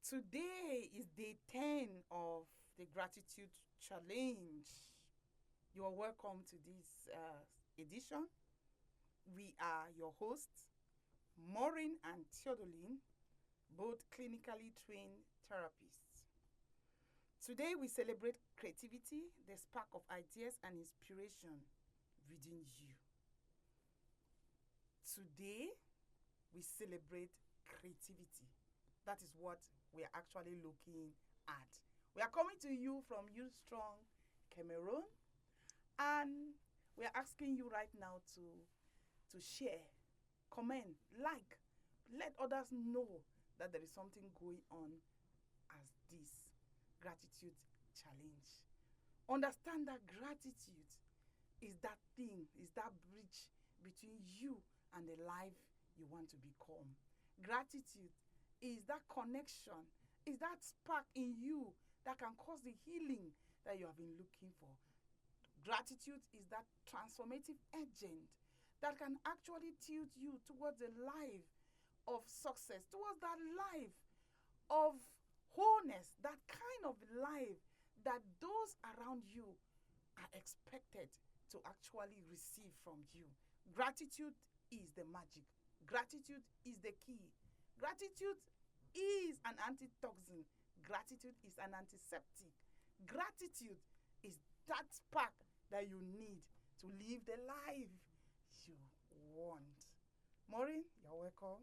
Today is day 10 of the Gratitude Challenge. You are welcome to this edition. We are your hosts, Maureen and Theodoline, both clinically trained therapists. Today we celebrate creativity, the spark of ideas and inspiration within you. Today we celebrate creativity. That is what we are actually looking at. We are coming to you from Strong, Cameroon, and we are asking you right now to share, comment, like, let others know that there is something going on as this gratitude challenge. Understand that gratitude is that thing, is that bridge between you and the life you want to become. Gratitude is that connection, is that spark in you that can cause the healing that you have been looking for. Gratitude is that transformative agent that can actually tilt you towards a life of success, towards that life of wholeness, that kind of life that those around you are expected to actually receive from you. Gratitude is the magic. Gratitude is the key. Gratitude is an antitoxin. Gratitude is an antiseptic. Gratitude is that spark that you need to live the life you want. Maureen, you're welcome.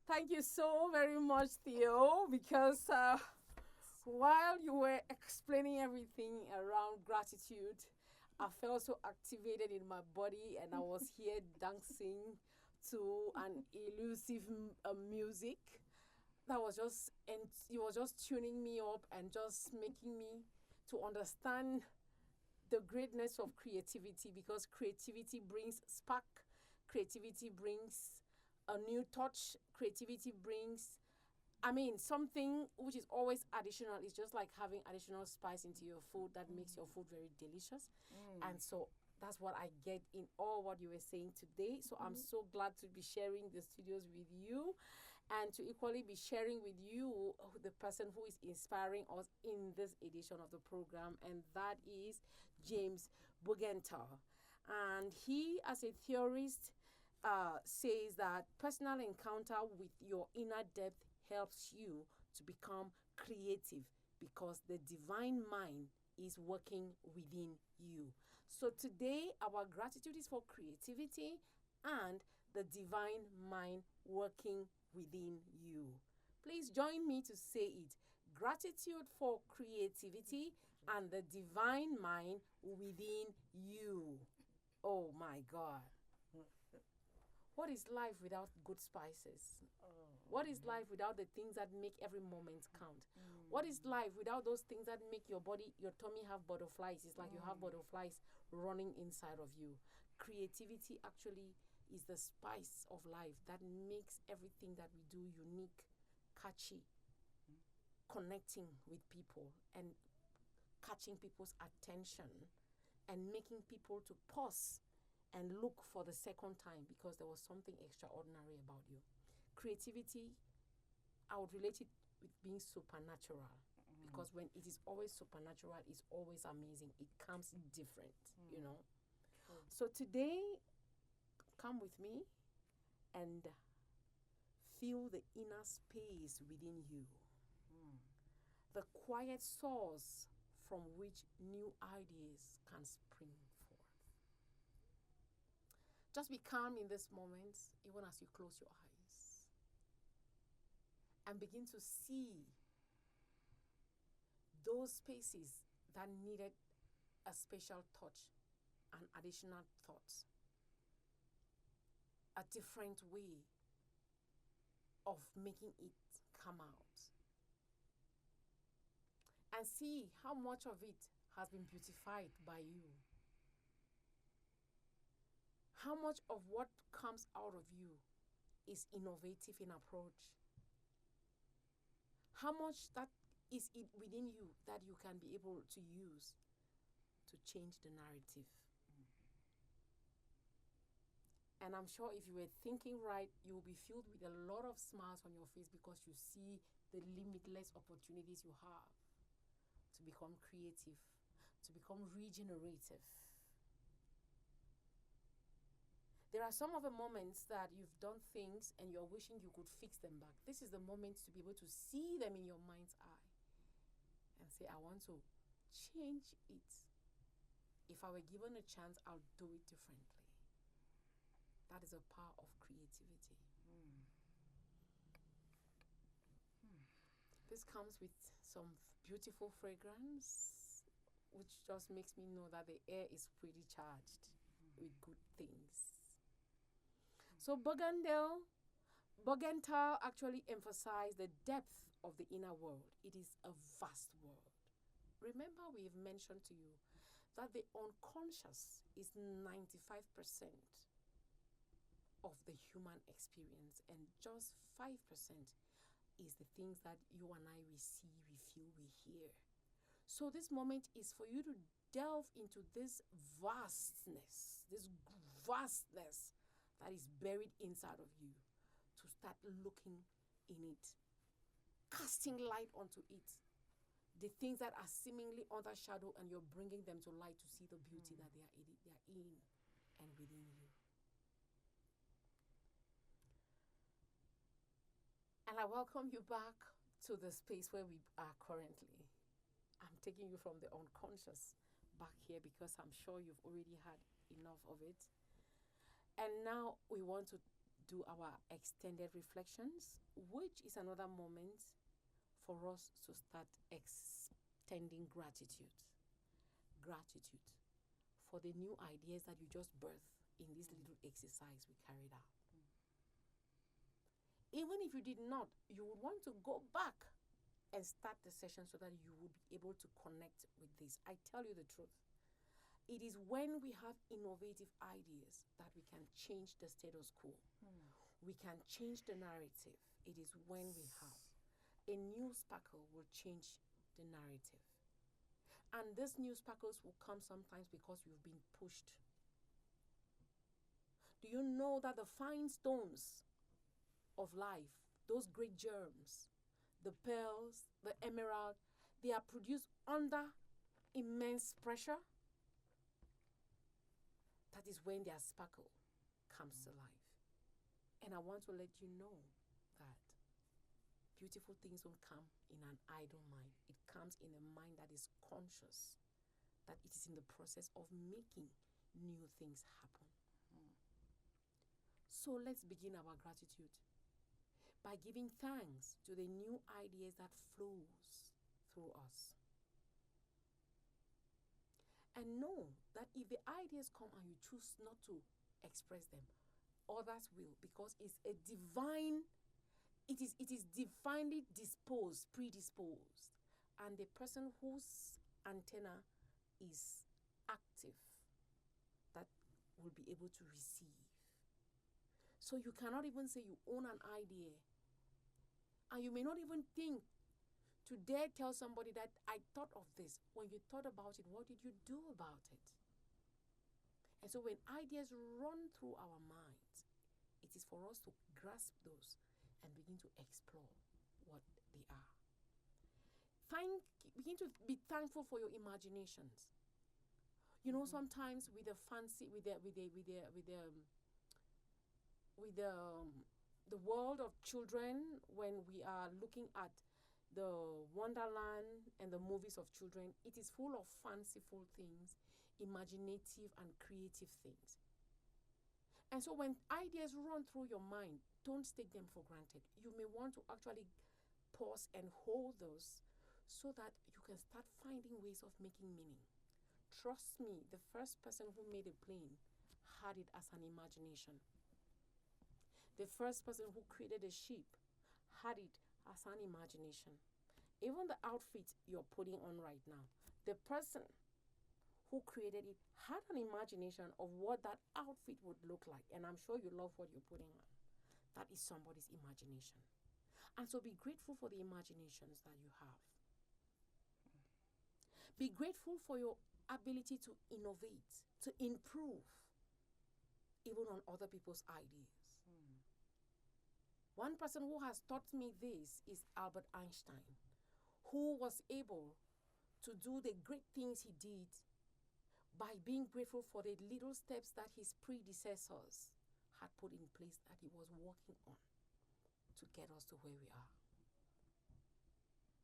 Thank you so very much, Theo, because while you were explaining everything around gratitude, I felt so activated in my body and I was here dancing to an elusive music that was just, and it was just tuning me up and just making me to understand the greatness of creativity, because creativity brings spark, creativity brings a new touch, creativity brings, something which is always additional. It's just like having additional spice into your food that makes your food very delicious. And so that's what I get in all what you were saying today. So I'm so glad to be sharing the studios with you and to equally be sharing with you the person who is inspiring us in this edition of the program, and that is James Bugental. And he, as a theorist, says that personal encounter with your inner depth helps you to become creative because the divine mind is working within you. So today, our gratitude is for creativity and the divine mind working within you. Please join me to say it. Gratitude for creativity and the divine mind within you. Oh my God. What is life without good spices? What is life without the things that make every moment count? What is life without those things that make your body, your tummy have butterflies? It's like you have butterflies running inside of you. Creativity actually is the spice of life that makes everything that we do unique, catchy, connecting with people and catching people's attention and making people to pause and look for the second time because there was something extraordinary about you. Creativity, I would relate it with being supernatural, because when it is always supernatural, it's always amazing. It comes different, you know. So today, come with me and feel the inner space within you, the quiet source from which new ideas can spring forth. Just be calm in this moment, even as you close your eyes, and begin to see those spaces that needed a special touch, an additional thought, a different way of making it come out. And see how much of it has been beautified by you. How much of what comes out of you is innovative in approach? How much that is it within you that you can be able to use to change the narrative? And I'm sure if you were thinking right, you will be filled with a lot of smiles on your face because you see the limitless opportunities you have to become creative, to become regenerative. There are some of the moments that you've done things and you're wishing you could fix them back. This is the moment to be able to see them in your mind's eye and say, I want to change it. If I were given a chance, I'll do it differently. That is a power of creativity. This comes with some beautiful fragrance, which just makes me know that the air is pretty charged with good things. So Bougainville, Bougainville actually emphasized the depth of the inner world. It is a vast world. Remember, we've mentioned to you that the unconscious is 95% of the human experience, and just 5% is the things that you and I we see, we feel, we hear. So this moment is for you to delve into this vastness that is buried inside of you, to start looking in it, casting light onto it, the things that are seemingly under shadow, and you're bringing them to light to see the beauty that they are in and within you. And I welcome you back to the space where we are currently. I'm taking you from the unconscious back here because I'm sure you've already had enough of it. And now we want to do our extended reflections, which is another moment for us to start extending gratitude. Gratitude for the new ideas that you just birthed in this little exercise we carried out. Even if you did not, you would want to go back and start the session so that you will be able to connect with this. I tell you the truth. It is when we have innovative ideas that we can change the status quo. We can change the narrative. It is when we have a new sparkle will change the narrative. And these new sparkles will come sometimes because you've been pushed. Do you know that the fine stones of life, those great germs, the pearls, the emerald, they are produced under immense pressure? That is when their sparkle comes to life. And I want to let you know that beautiful things don't come in an idle mind. It comes in a mind that is conscious, that it is in the process of making new things happen. So let's begin our gratitude by giving thanks to the new ideas that flows through us. And know that if the ideas come and you choose not to express them, others will, because it's a divine, it is divinely predisposed. And the person whose antenna is active, that will be able to receive. So you cannot even say you own an idea. And you may not even think to dare tell somebody that I thought of this. When you thought about it, what did you do about it? And so when ideas run through our minds, it is for us to grasp those and begin to explore what they are. Begin to be thankful for your imaginations. You know, sometimes with the world of children, when we are looking at the Wonderland and the movies of children, it is full of fanciful things, imaginative and creative things. And so when ideas run through your mind, don't take them for granted. You may want to actually pause and hold those so that you can start finding ways of making meaning. Trust me, the first person who made a plane had it as an imagination. The first person who created a ship had it as an imagination. Even the outfit you're putting on right now, the person who created it had an imagination of what that outfit would look like. And I'm sure you love what you're putting on. That is somebody's imagination. And so be grateful for the imaginations that you have. Be grateful for your ability to innovate, to improve. even on other people's ideas. Mm. One person who has taught me this is Albert Einstein, who was able to do the great things he did by being grateful for the little steps that his predecessors had put in place that he was working on to get us to where we are.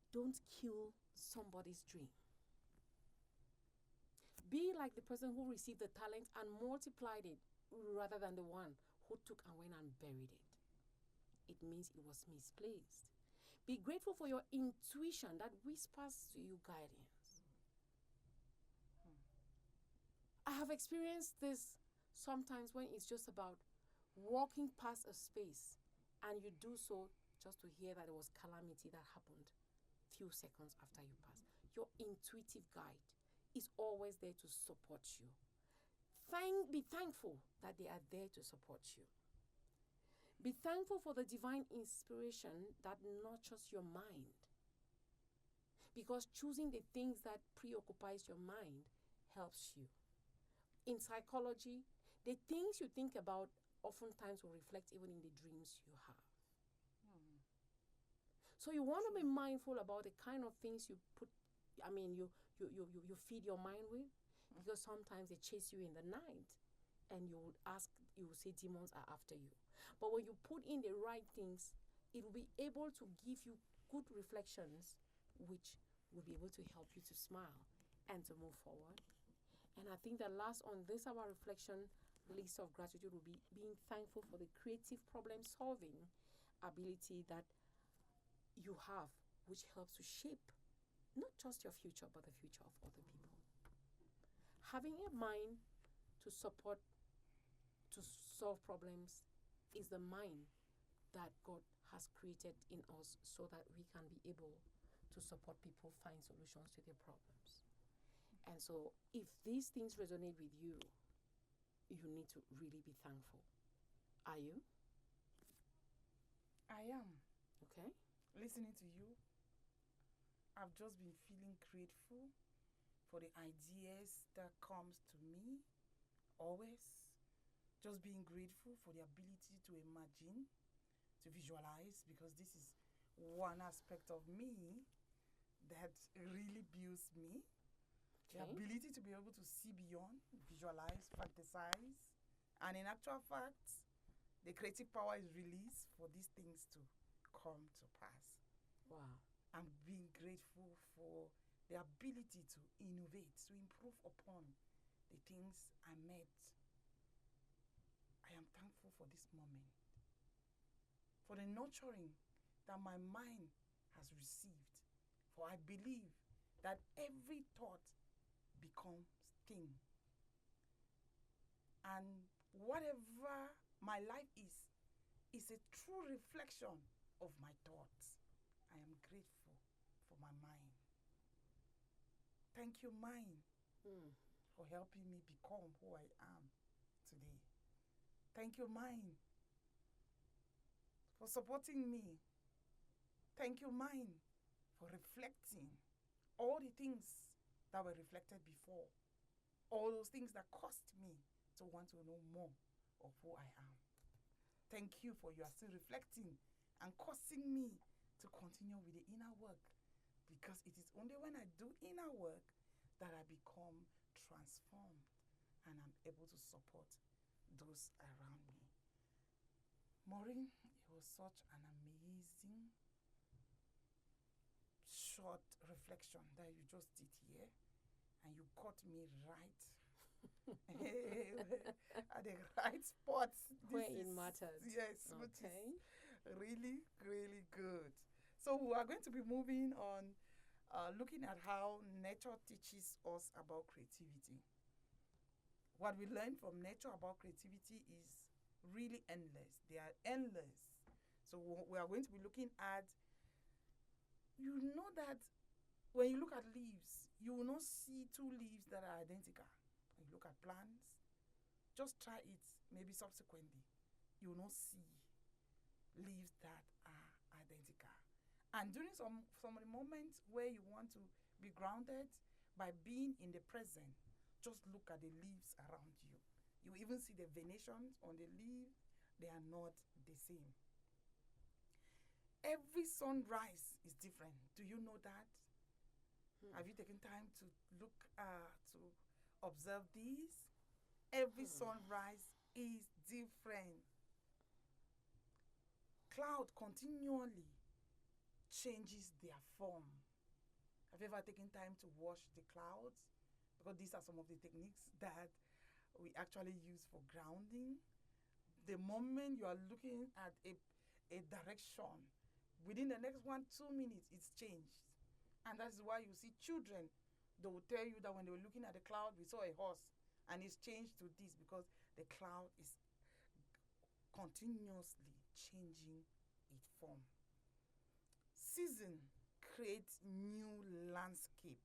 Don't kill somebody's dream. Be like the person who received the talent and multiplied it rather than the one who took and went and buried it. It means it was misplaced. Be grateful for your intuition that whispers to you guidance. I have experienced this sometimes when it's just about walking past a space and you do so just to hear that there was calamity that happened few seconds after you passed. Your intuitive guide is always there to support you. Be thankful that they are there to support you. Be thankful for the divine inspiration that nurtures your mind. Because choosing the things that preoccupies your mind helps you. In psychology, the things you think about oftentimes will reflect even in the dreams you have. So you want to be mindful about the kind of things you feed your mind with, because sometimes they chase you in the night and you will say demons are after you. But when you put in the right things, it will be able to give you good reflections, which will be able to help you to smile and to move forward. And I think the last on this our reflection list of gratitude will be being thankful for the creative problem solving ability that you have, which helps to shape not just your future, but the future of other people. Having a mind to support, to solve problems is the mind that God has created in us so that we can be able to support people find solutions to their problems. And so if these things resonate with you, you need to really be thankful. Are you? I am. Okay. Listening to you, I've just been feeling grateful for the ideas that comes to me always. Just being grateful for the ability to imagine, to visualize, because this is one aspect of me that really builds me. The ability to be able to see beyond, visualize, fantasize. And in actual fact, the creative power is released for these things to come to pass. Wow. I'm being grateful for the ability to innovate, to improve upon the things I met. I am thankful for this moment, for the nurturing that my mind has received. For I believe that every thought becomes thing. And whatever my life is a true reflection of my thoughts. I am grateful for my mind. Thank you, mind, for helping me become who I am today. Thank you, mind, for supporting me. Thank you, mind, for reflecting all the things that were reflected before. All those things that caused me to want to know more of who I am. Thank you for you are still reflecting and causing me to continue with the inner work, because it is only when I do inner work that I become transformed and I'm able to support those around me. Maureen, it was such an amazing short reflection that you just did here, and you caught me right at the right spot. Where it matters. Yes, okay. Which is really, really good. So we are going to be moving on, looking at how nature teaches us about creativity. What we learn from nature about creativity is really endless. They are endless. So we are going to be looking at, you know that when you look at leaves, you will not see two leaves that are identical. When you look at plants, just try it maybe subsequently. You will not see leaves that are identical. And during some of the moments where you want to be grounded by being in the present, just look at the leaves around you. You even see the venations on the leaf, they are not the same. Every sunrise is different. Do you know that? Have you taken time to look to observe these? Every sunrise is different. Cloud continually changes their form. Have you ever taken time to watch the clouds? Because these are some of the techniques that we actually use for grounding. The moment you are looking at a direction, within the next 1-2 minutes, it's changed. And that's why you see children, they will tell you that when they were looking at the cloud, we saw a horse and it's changed to this because the cloud is continuously changing its form. Season creates new landscape.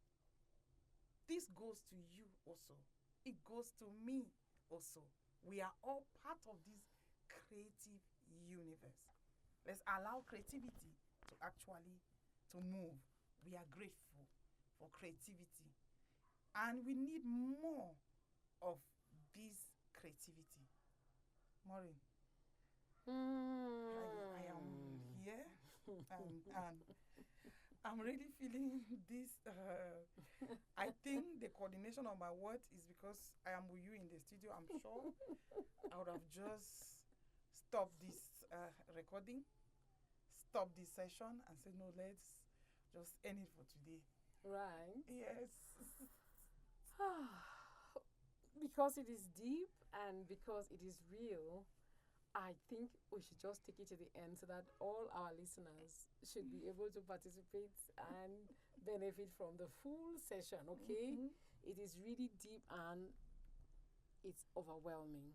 This goes to you also. It goes to me also. We are all part of this creative universe. Let's allow creativity to actually to move. We are grateful for creativity. And we need more of this creativity. Maureen, I am here and I'm really feeling this. I think the coordination of my words is because I am with you in the studio. I'm sure I would have just stopped this recording, stop this session and say, no, let's just end it for today. Right. Yes. Because it is deep and because it is real, I think we should just take it to the end so that all our listeners should be able to participate and benefit from the full session, okay? It is really deep and it's overwhelming.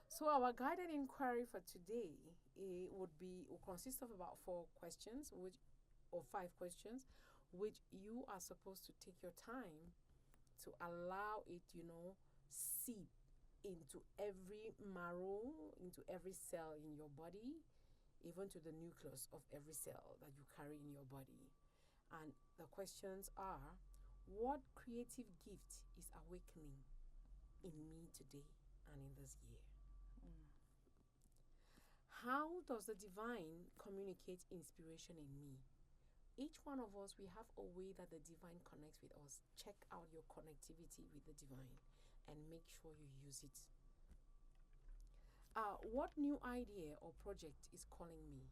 So our guided inquiry for today will consist of about 4 questions, or 5 questions, which you are supposed to take your time to allow it, seep into every marrow, into every cell in your body, even to the nucleus of every cell that you carry in your body. And the questions are, what creative gift is awakening in me today and in this year? How does the divine communicate inspiration in me? Each one of us, we have a way that the divine connects with us. Check out your connectivity with the divine and make sure you use it. What new idea or project is calling me?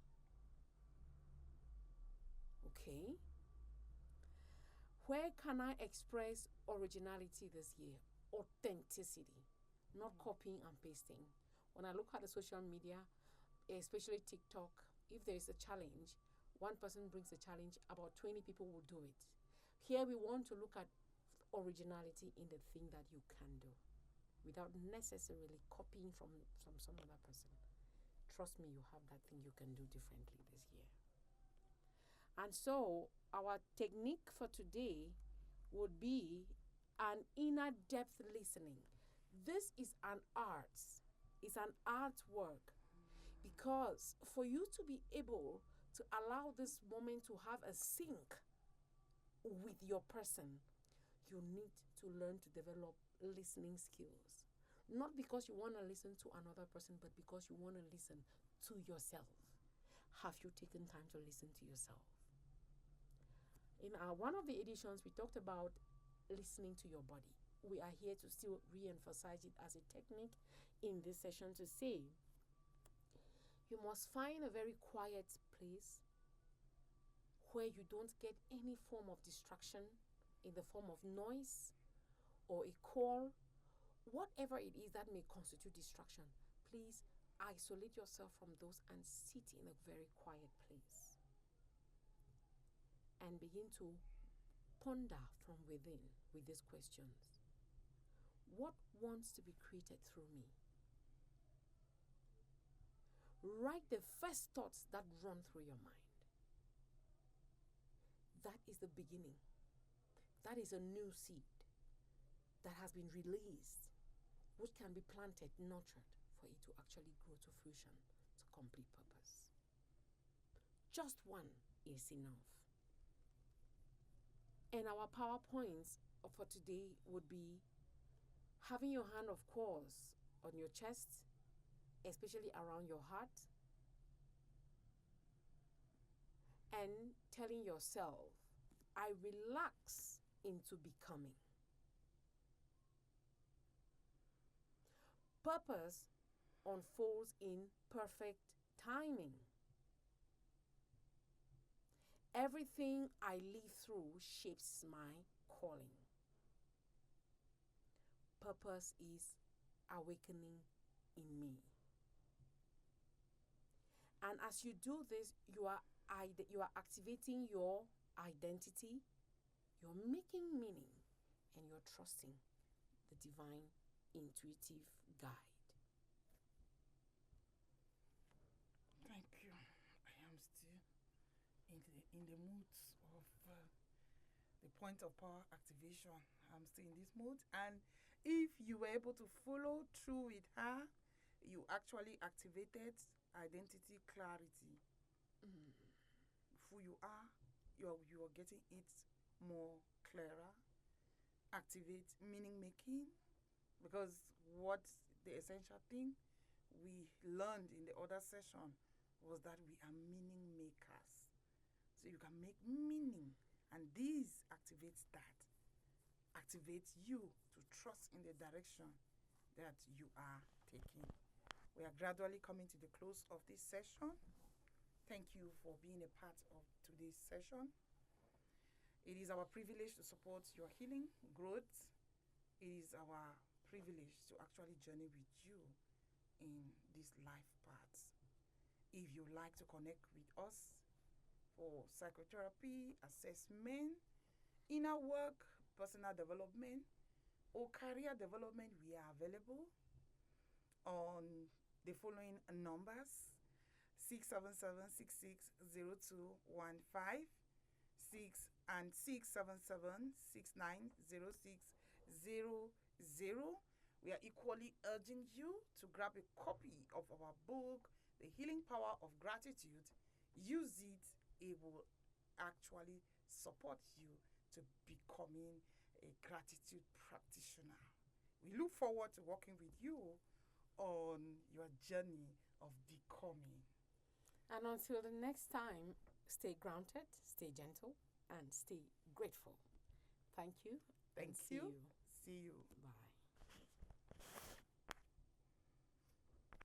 Okay. Where can I express originality this year? Authenticity, not copying and pasting. When I look at the social media, especially TikTok, if there is a challenge, one person brings a challenge, about 20 people will do it. Here we want to look at originality in the thing that you can do without necessarily copying from some other person. Trust me, you have that thing you can do differently this year. And so our technique for today would be an inner depth listening. This is an art. It's an artwork. Because for you to be able to allow this moment to have a sync with your person, you need to learn to develop listening skills. Not because you want to listen to another person, but because you want to listen to yourself. Have you taken time to listen to yourself? In one of the editions, we talked about listening to your body. We are here to still re-emphasize it as a technique in this session to say, you must find a very quiet place where you don't get any form of distraction in the form of noise or a call, whatever it is that may constitute distraction. Please isolate yourself from those and sit in a very quiet place and begin to ponder from within with these questions. What wants to be created through me? Write the first thoughts that run through your mind. That is the beginning. That is a new seed that has been released, which can be planted, nurtured, for it to actually grow to fruition, to complete purpose. Just one is enough. And our PowerPoints for today would be having your hand, of course, on your chest, especially around your heart, and telling yourself, I relax into becoming. Purpose unfolds in perfect timing. Everything I live through shapes my calling. Purpose is awakening in me. And as you do this, you are activating your identity, you're making meaning, and you're trusting the divine intuitive guide. Thank you. I am still in the mood of the point of power activation. I'm still in this mood, and if you were able to follow through with her, you actually activated identity clarity. Who you are, you are getting it more clearer. Activate meaning making, because what the essential thing we learned in the other session was that we are meaning makers. So you can make meaning, and this activates that. Activates you to trust in the direction that you are taking. We are gradually coming to the close of this session. Thank you for being a part of today's session. It is our privilege to support your healing, growth. It is our privilege to actually journey with you in this life path. If you'd like to connect with us for psychotherapy, assessment, inner work, personal development, or career development, we are available on the following numbers: 677-660215, 667-690600. We are equally urging you to grab a copy of our book, The Healing Power of Gratitude. Use it. It will actually support you to becoming a gratitude practitioner. We look forward to working with you on your journey of becoming. And until the next time, stay grounded, stay gentle, and stay grateful. Thank you. Thank and see you. you. See you. Bye.